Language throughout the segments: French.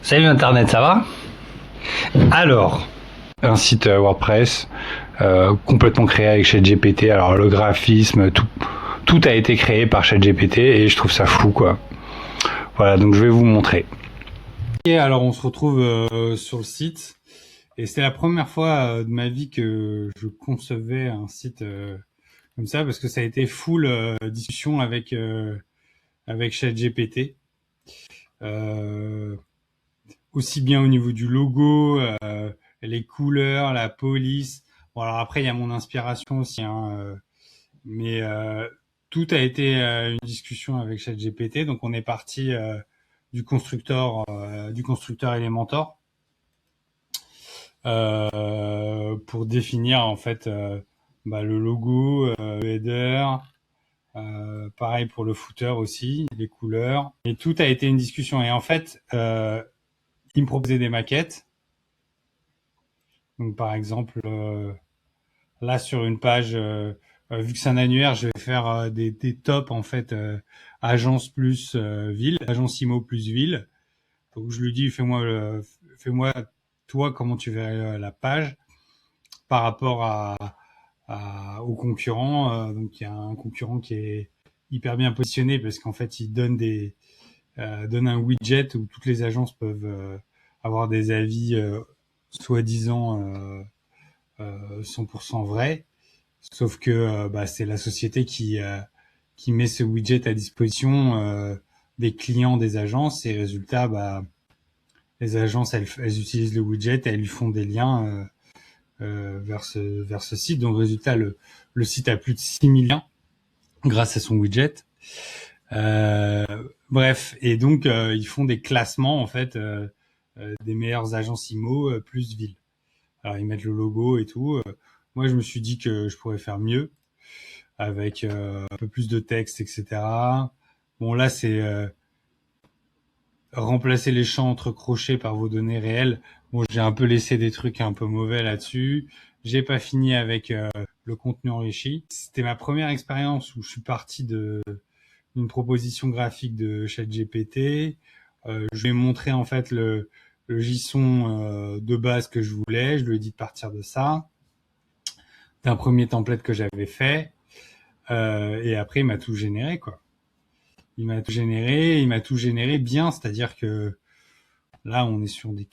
Salut Internet, ça va? Alors, un site WordPress complètement créé avec ChatGPT. Alors le graphisme, tout a été créé par ChatGPT et je trouve ça fou quoi. Voilà, donc je vais vous montrer. Et alors on se retrouve sur le site et c'est la première fois de ma vie que je concevais un site comme ça parce que ça a été full discussion avec ChatGPT. Aussi bien au niveau du logo, les couleurs, la police. Bon alors après il y a mon inspiration aussi, hein, mais tout a été une discussion avec ChatGPT. Donc on est parti du constructeur Elementor pour définir en fait le logo, le header. Pareil pour le footer aussi, les couleurs. Et tout a été une discussion. Et en fait, il me proposait des maquettes. Donc par exemple, là sur une page, vu que c'est un annuaire, je vais faire des tops en fait, agence plus ville, agence IMO plus ville. Donc je lui dis fais-moi toi comment tu verrais la page par rapport aux concurrents. Donc il y a un concurrent qui est hyper bien positionné parce qu'en fait il donne un widget où toutes les agences peuvent avoir des avis soi-disant 100% vrai, sauf que c'est la société qui met ce widget à disposition des clients des agences et résultat, les agences elles utilisent le widget et elles lui font des liens vers ce site. Donc résultat, le site a plus de 6 000 liens grâce à son widget. Bref, et donc ils font des classements en fait des meilleures agences IMO plus ville. Alors ils mettent le logo et tout. Moi je me suis dit que je pourrais faire mieux avec un peu plus de texte, etc. Bon là c'est remplacer les champs entre crochets par vos données réelles. Bon j'ai un peu laissé des trucs un peu mauvais là-dessus. J'ai pas fini avec le contenu enrichi. C'était ma première expérience où je suis parti d'une proposition graphique de ChatGPT. Je lui ai montré en fait le JSON de base que je voulais. Je lui ai dit de partir de ça, d'un premier template que j'avais fait. Et après, il m'a tout généré, quoi. Il m'a tout généré bien, c'est-à-dire que là, on est sur une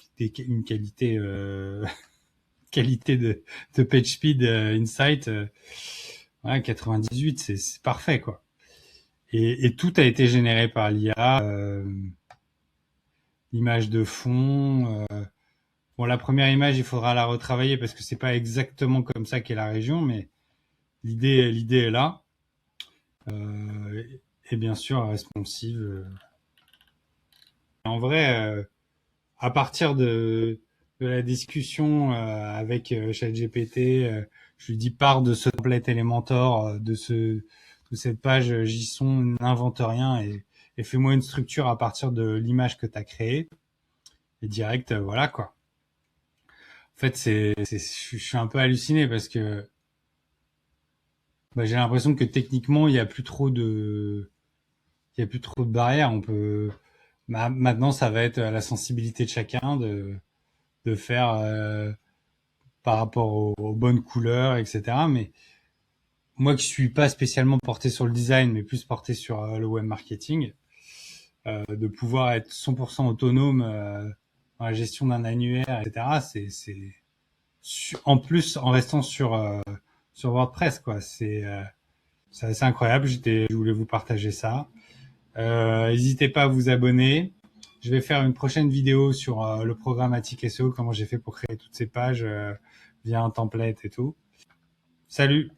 qualité, qualité de page speed insight, 98, c'est parfait, quoi. Et tout a été généré par l'IA, l'image de fond. Bon, la première image, il faudra la retravailler parce que c'est pas exactement comme ça qu'est la région, mais l'idée est là. Et bien sûr, responsive. En vrai, à partir de la discussion avec ChatGPT, je lui dis pars de ce template Elementor, de cette page JSON, n'invente rien et fais-moi une structure à partir de l'image que tu as créée. Et direct, voilà quoi. En fait, je suis un peu halluciné parce que j'ai l'impression que techniquement, il y a plus trop de barrières. On peut, maintenant, ça va être à la sensibilité de chacun de faire par rapport aux bonnes couleurs, etc. Mais moi qui suis pas spécialement porté sur le design, mais plus porté sur le web marketing, de pouvoir être 100% autonome dans la gestion d'un annuaire, etc. En plus en restant sur WordPress, quoi. C'est assez incroyable. Je voulais vous partager ça. N'hésitez pas à vous abonner. Je vais faire une prochaine vidéo sur le programmatique SEO, comment j'ai fait pour créer toutes ces pages via un template et tout. Salut!